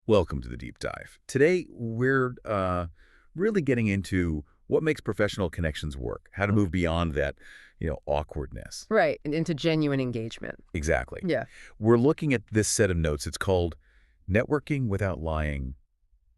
Welcome to the Deep Dive. Today, we're really getting into what makes professional connections work, how to move beyond that, awkwardness. Right, and into genuine engagement. Exactly. Yeah. We're looking at this set of notes. It's called Networking Without Lying,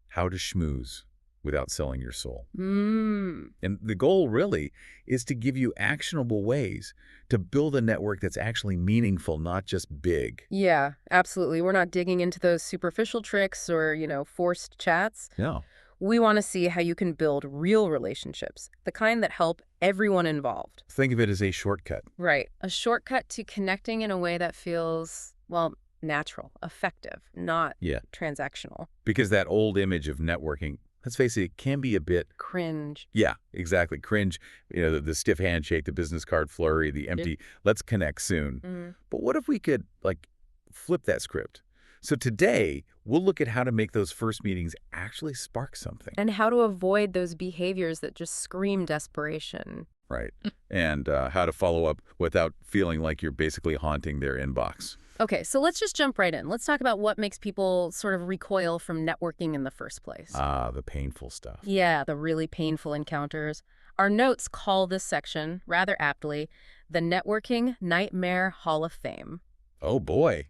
How to Schmooze Without Selling Your Soul. Mm. And the goal really is to give you actionable ways to build a network that's actually meaningful, not just big. Yeah, absolutely. We're not digging into those superficial tricks or, forced chats. No. We want to see how you can build real relationships, the kind that help everyone involved. Think of it as a shortcut. Right. A shortcut to connecting in a way that feels, well, natural, effective, not Yeah. transactional. Because that old image of networking, let's face it can be a bit. Cringe. Yeah, exactly. Cringe, the stiff handshake, the business card flurry, the empty, let's connect soon. Mm. But what if we could, flip that script? So today, we'll look at how to make those first meetings actually spark something. And how to avoid those behaviors that just scream desperation. Right. And how to follow up without feeling like you're basically haunting their inbox. Okay, so let's just jump right in. Let's talk about what makes people sort of recoil from networking in the first place. Ah, the painful stuff. Yeah, the really painful encounters. Our notes call this section, rather aptly, the Networking Nightmare Hall of Fame. Oh, boy.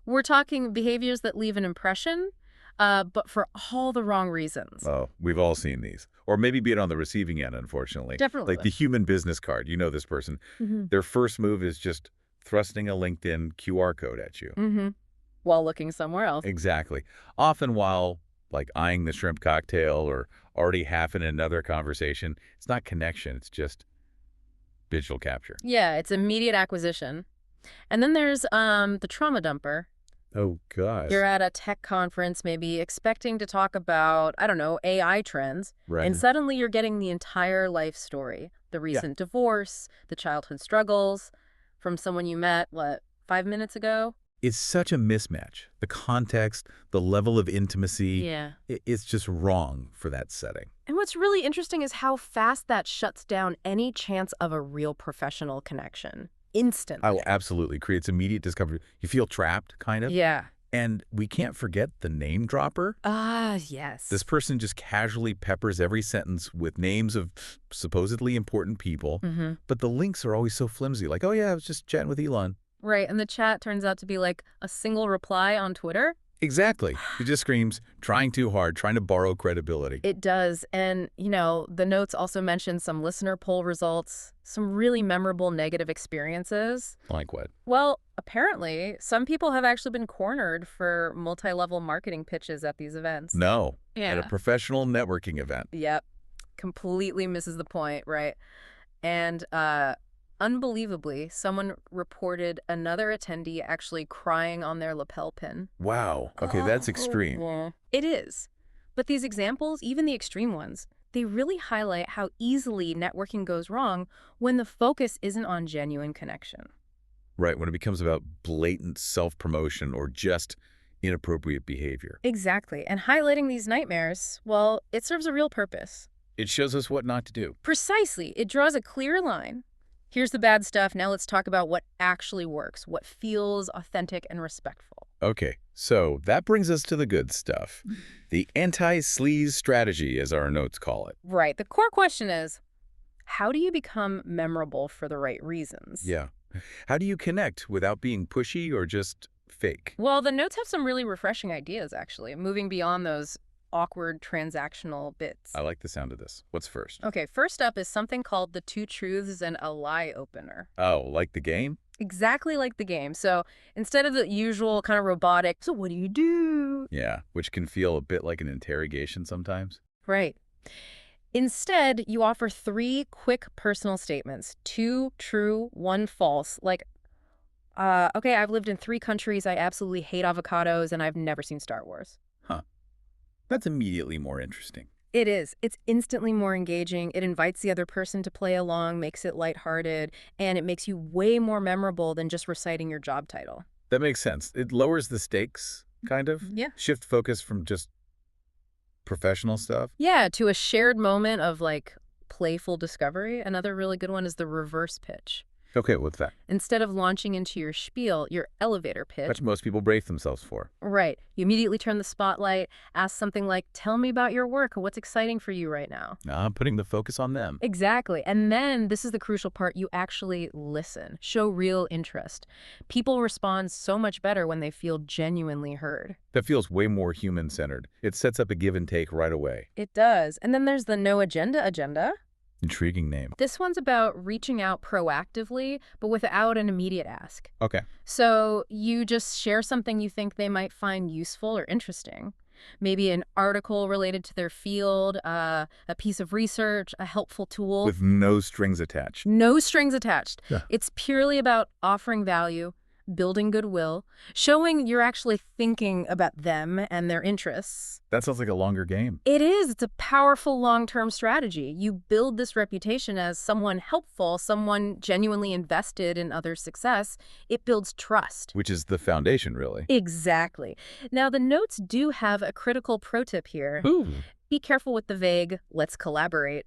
We're talking behaviors that leave an impression, but for all the wrong reasons. Oh, we've all seen these. Or maybe be it on the receiving end, unfortunately. Definitely. Like the human business card. You know this person. Mm-hmm. Their first move is just thrusting a LinkedIn QR code at you. Mm-hmm. While looking somewhere else. Exactly. Often while, eyeing the shrimp cocktail or already half in another conversation. It's not connection. It's just visual capture. Yeah, it's immediate acquisition. And then there's the trauma dumper. Oh, gosh. You're at a tech conference, maybe expecting to talk about, I don't know, AI trends. Right. And suddenly you're getting the entire life story. The recent divorce, the childhood struggles from someone you met, 5 minutes ago? It's such a mismatch. The context, the level of intimacy. Yeah. It's just wrong for that setting. And what's really interesting is how fast that shuts down any chance of a real professional connection. Instantly. Oh, absolutely. Creates immediate discomfort. You feel trapped, kind of. Yeah. And we can't forget the name dropper. Ah, yes. This person just casually peppers every sentence with names of supposedly important people, but the links are always so flimsy. Like, oh yeah, I was just chatting with Elon. Right, and the chat turns out to be like a single reply on Twitter. Exactly. It just screams, trying too hard, trying to borrow credibility. It does. And, the notes also mention some listener poll results, some really memorable negative experiences. Like what? Well, apparently, some people have actually been cornered for multi-level marketing pitches at these events. No. Yeah. At a professional networking event. Yep. Completely misses the point, right? And unbelievably, someone reported another attendee actually crying on their lapel pin. Wow. Okay, that's extreme. Yeah. It is. But these examples, even the extreme ones, they really highlight how easily networking goes wrong when the focus isn't on genuine connection. Right, when it becomes about blatant self-promotion or just inappropriate behavior. Exactly. And highlighting these nightmares, well, it serves a real purpose. It shows us what not to do. Precisely. It draws a clear line. Here's the bad stuff. Now let's talk about what actually works, what feels authentic and respectful. Okay, so that brings us to the good stuff. The anti-sleaze strategy, as our notes call it. Right. The core question is, how do you become memorable for the right reasons? Yeah. How do you connect without being pushy or just fake? Well, the notes have some really refreshing ideas, actually, moving beyond those awkward transactional bits. I like the sound of this. What's first? Okay, first up is something called the two truths and a lie opener. Oh, like the game? Exactly like the game. So instead of the usual kind of robotic, so what do you do? Yeah, which can feel a bit like an interrogation sometimes. Right. Instead, you offer 3 quick personal statements, 2 true, 1 false, like, okay, I've lived in 3 countries, I absolutely hate avocados, and I've never seen Star Wars. Huh. That's immediately more interesting. It is. It's instantly more engaging. It invites the other person to play along, makes it lighthearted, and it makes you way more memorable than just reciting your job title. That makes sense. It lowers the stakes, kind of. Yeah. Shift focus from just professional stuff. Yeah, to a shared moment of playful discovery. Another really good one is the reverse pitch. Okay, what's that? Instead of launching into your spiel, your elevator pitch, That's what most people brace themselves for. right, you immediately turn the spotlight, ask something like, tell me about your work, what's exciting for you right now? Putting the focus on them. Exactly. And then this is the crucial part. You actually listen, show real interest. People respond so much better when they feel genuinely heard. That feels way more human-centered. It sets up a give and take right away. It does. And then there's the no agenda agenda. Intriguing name. This one's about reaching out proactively, but without an immediate ask. Okay. So you just share something you think they might find useful or interesting. Maybe an article related to their field, a piece of research, a helpful tool. With no strings attached. No strings attached. Yeah. It's purely about offering value, building goodwill, showing you're actually thinking about them and their interests. That sounds like a longer game. It is. It's a powerful long-term strategy. You build this reputation as someone helpful, someone genuinely invested in others' success. It builds trust. Which is the foundation, really. Exactly. Now, the notes do have a critical pro tip here. Ooh. Be careful with the vague, let's collaborate.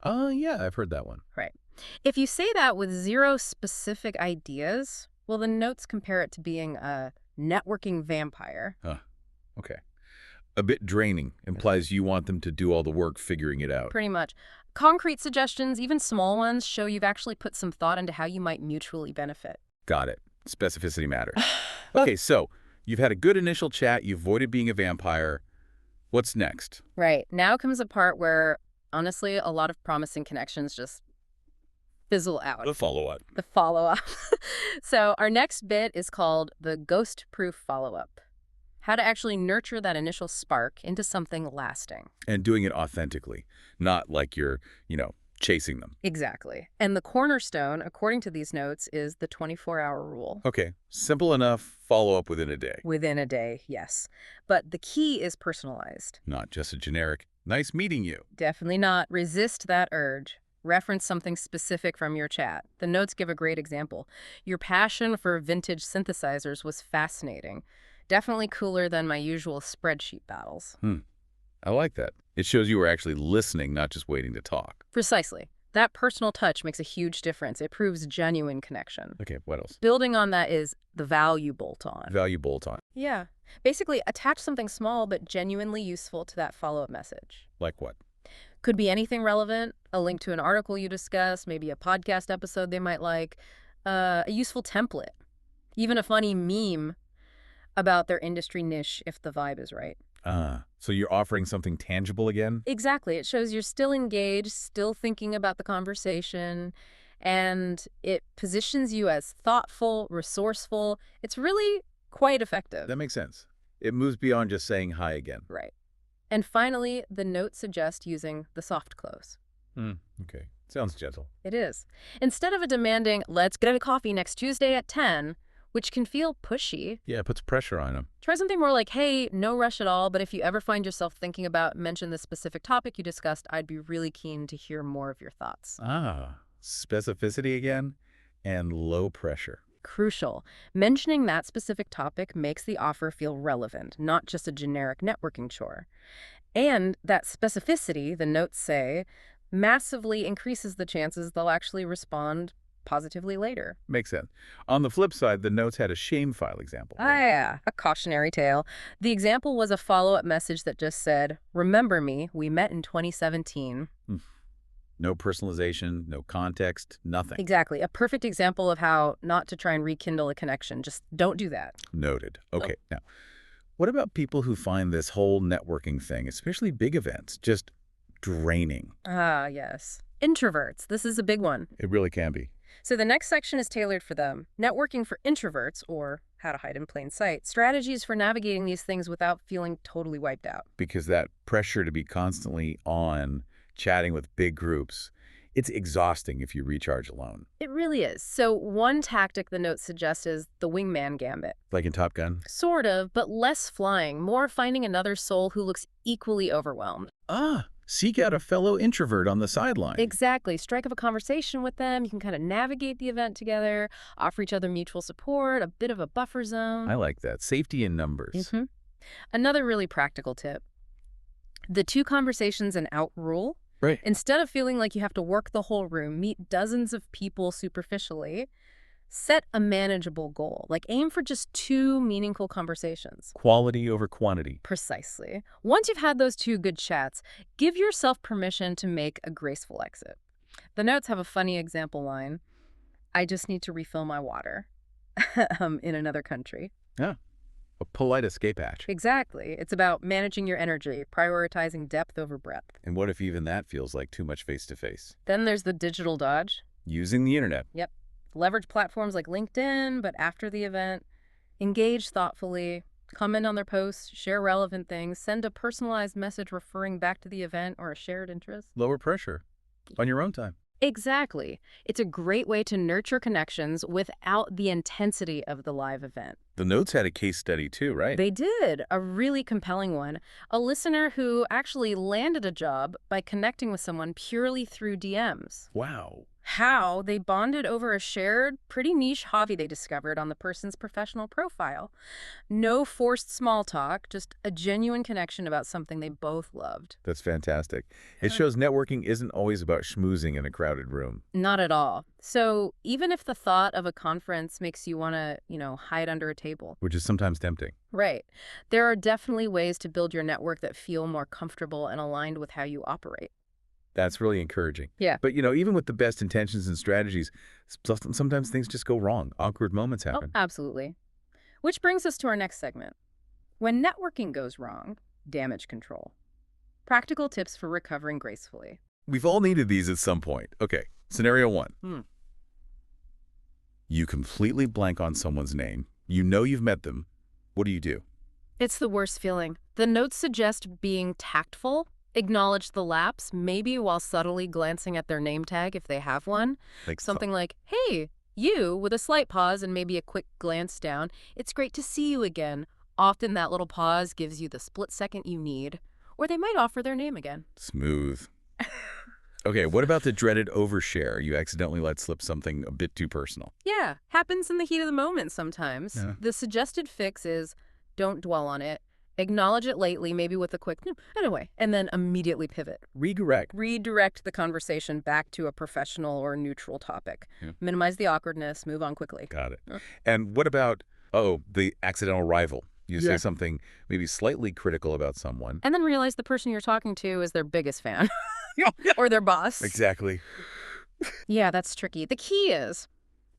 Yeah, I've heard that one. Right. If you say that with zero specific ideas, well, the notes compare it to being a networking vampire. Okay. A bit draining. Implies you want them to do all the work figuring it out. Pretty much. Concrete suggestions, even small ones, show you've actually put some thought into how you might mutually benefit. Got it. Specificity matters. Okay, so you've had a good initial chat. You avoided being a vampire. What's next? Right. Now comes a part where, honestly, a lot of promising connections just fizzle out. The follow-up. The follow-up. So our next bit is called the ghost-proof follow-up. How to actually nurture that initial spark into something lasting. And doing it authentically. Not like you're, chasing them. Exactly. And the cornerstone, according to these notes, is the 24-hour rule. Okay. Simple enough. Follow up within a day. Within a day, yes. But the key is personalized. Not just a generic, nice meeting you. Definitely not. Resist that urge. Reference something specific from your chat. The notes give a great example. Your passion for vintage synthesizers was fascinating. Definitely cooler than my usual spreadsheet battles. I like that. It shows you were actually listening, not just waiting to talk. Precisely. That personal touch makes a huge difference. It proves genuine connection. Okay, what else? Building on that is the value bolt-on. Value bolt-on. Yeah. Basically, attach something small but genuinely useful to that follow-up message. Like what? Could be anything relevant, a link to an article you discuss, maybe a podcast episode they might like, a useful template, even a funny meme about their industry niche if the vibe is right. So you're offering something tangible again? Exactly. It shows you're still engaged, still thinking about the conversation, and it positions you as thoughtful, resourceful. It's really quite effective. That makes sense. It moves beyond just saying hi again. Right. And finally, the notes suggest using the soft close. Okay. Sounds gentle. It is. Instead of a demanding, let's get a coffee next Tuesday at 10, which can feel pushy, Yeah, it puts pressure on them. try something more like, hey, no rush at all, but if you ever find yourself thinking about mention the specific topic you discussed, I'd be really keen to hear more of your thoughts. Specificity again and low pressure. Crucial. Mentioning that specific topic makes the offer feel relevant, not just a generic networking chore. And that specificity, the notes say, massively increases the chances they'll actually respond positively later. Makes sense. On the flip side, the notes had a shame file example. Yeah, a cautionary tale. The example was a follow-up message that just said, remember me, we met in 2017. No personalization, no context, nothing. Exactly. A perfect example of how not to try and rekindle a connection. Just don't do that. Noted. Okay, now, what about people who find this whole networking thing, especially big events, just draining? Yes. Introverts. This is a big one. It really can be. So the next section is tailored for them. Networking for introverts, or how to hide in plain sight. Strategies for navigating these things without feeling totally wiped out. Because that pressure to be constantly on, chatting with big groups, it's exhausting if you recharge alone. It really is. So one tactic the notes suggest is the wingman gambit. Like in Top Gun? Sort of, but less flying, more finding another soul who looks equally overwhelmed. Seek out a fellow introvert on the sideline. Exactly. Strike up a conversation with them. You can kind of navigate the event together, offer each other mutual support, a bit of a buffer zone. I like that. Safety in numbers. Another really practical tip. The two conversations and out rule. Right. Instead of feeling like you have to work the whole room, meet dozens of people superficially, set a manageable goal. Like aim for just 2 meaningful conversations. Quality over quantity. Precisely. Once you've had those 2 good chats, give yourself permission to make a graceful exit. The notes have a funny example line. I just need to refill my water in another country. Yeah. A polite escape hatch. Exactly. It's about managing your energy, prioritizing depth over breadth. And what if even that feels like too much face-to-face? Then there's the digital dodge. Using the internet. Yep. Leverage platforms like LinkedIn, but after the event, engage thoughtfully, comment on their posts, share relevant things, send a personalized message referring back to the event or a shared interest. Lower pressure. On your own time. Exactly. It's a great way to nurture connections without the intensity of the live event. The notes had a case study too, right? They did, a really compelling one. A listener who actually landed a job by connecting with someone purely through DMs. Wow. How they bonded over a shared, pretty niche hobby they discovered on the person's professional profile. No forced small talk, just a genuine connection about something they both loved. That's fantastic. It shows networking isn't always about schmoozing in a crowded room. Not at all. So even if the thought of a conference makes you want to, hide under a table. Which is sometimes tempting. Right. There are definitely ways to build your network that feel more comfortable and aligned with how you operate. That's really encouraging. Yeah. But, even with the best intentions and strategies, sometimes things just go wrong. Awkward moments Oh, happen. absolutely. Which brings us to our next segment. When networking goes wrong, damage control. Practical tips for recovering gracefully. We've all needed these at some point. Okay, scenario 1. You completely blank on someone's name. You know you've met them. What do you do? It's the worst feeling. The notes suggest being tactful, acknowledge the lapse, maybe while subtly glancing at their name tag if they have one. Like Something like, hey, you, with a slight pause and maybe a quick glance down. It's great to see you again. Often that little pause gives you the split second you need. Or they might offer their name again. Smooth. Okay, what about the dreaded overshare? You accidentally let slip something a bit too personal. Yeah, happens in the heat of the moment sometimes. Yeah. The suggested fix is don't dwell on it. Acknowledge it lightly, maybe with a quick, anyway, and then immediately pivot. Redirect. Redirect the conversation back to a professional or neutral topic. Yeah. Minimize the awkwardness, move on quickly. Got it. Yeah. And what about, the accidental rival? You say Yeah. something maybe slightly critical about someone. And then realize the person you're talking to is their biggest fan. Or their boss. Exactly. Yeah, that's tricky. The key is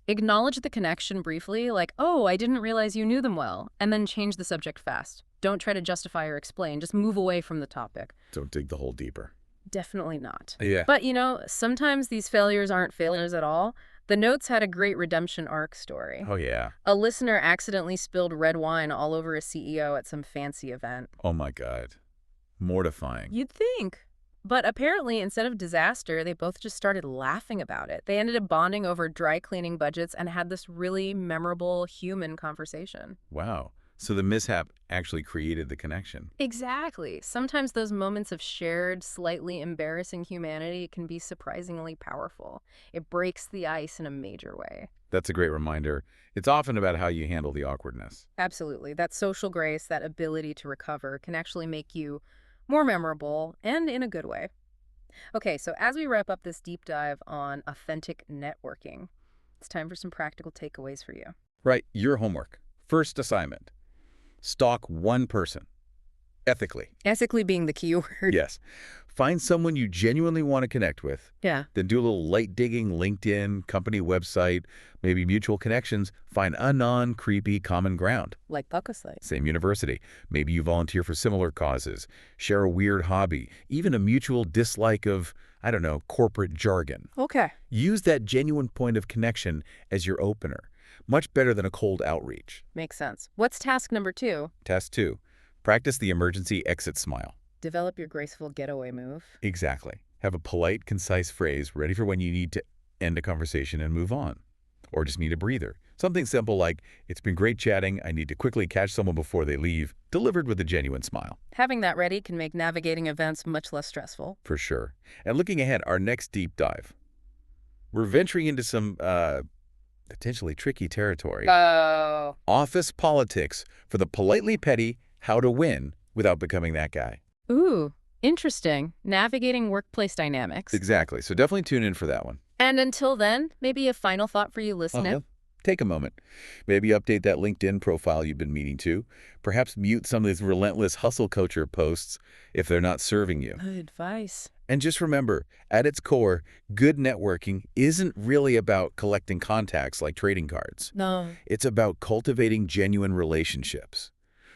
acknowledge the connection briefly, like, oh, I didn't realize you knew them well, and then change the subject fast. Don't try to justify or explain. Just move away from the topic. Don't dig the hole deeper. Definitely not. Yeah. But, sometimes these failures aren't failures at all. The notes had a great redemption arc story. Oh, yeah. A listener accidentally spilled red wine all over a CEO at some fancy event. Oh, my God. Mortifying. You'd think. But apparently, instead of disaster, they both just started laughing about it. They ended up bonding over dry cleaning budgets and had this really memorable human conversation. Wow. So the mishap actually created the connection. Exactly. Sometimes those moments of shared, slightly embarrassing humanity can be surprisingly powerful. It breaks the ice in a major way. That's a great reminder. It's often about how you handle the awkwardness. Absolutely. That social grace, that ability to recover, can actually make you more memorable and in a good way. Okay, so as we wrap up this deep dive on authentic networking, it's time for some practical takeaways for you. Right. Your homework. First assignment. Stalk one person. Ethically. Ethically being the key word. Yes. Find someone you genuinely want to connect with. Yeah. Then do a little light digging, LinkedIn, company website, maybe mutual connections. Find a non-creepy common ground. Like Buckosite. Same university. Maybe you volunteer for similar causes. Share a weird hobby. Even a mutual dislike of, corporate jargon. Okay. Use that genuine point of connection as your opener. Much better than a cold outreach. Makes sense. What's task number 2? Task 2. Practice the emergency exit smile. Develop your graceful getaway move. Exactly. Have a polite, concise phrase ready for when you need to end a conversation and move on. Or just need a breather. Something simple like, it's been great chatting, I need to quickly catch someone before they leave, delivered with a genuine smile. Having that ready can make navigating events much less stressful. For sure. And looking ahead, our next deep dive. We're venturing into some, potentially tricky territory. Oh. Office politics for the politely petty, how to win without becoming that guy. Ooh, Interesting. Navigating workplace dynamics. Exactly. So definitely tune in for that one. And until then, maybe a final thought for you listening. Yeah. Take a moment. Maybe update that LinkedIn profile you've been meaning to. Perhaps mute some of these relentless hustle culture posts if they're not serving you. Good advice. And just remember, at its core, good networking isn't really about collecting contacts like trading cards. No. It's about cultivating genuine relationships.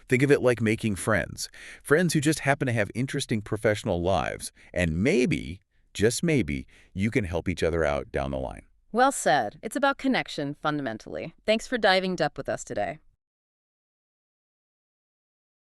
Think of it like making friends. Friends who just happen to have interesting professional lives. And maybe, just maybe, you can help each other out down the line. Well said. It's about connection, fundamentally. Thanks for diving deep with us today.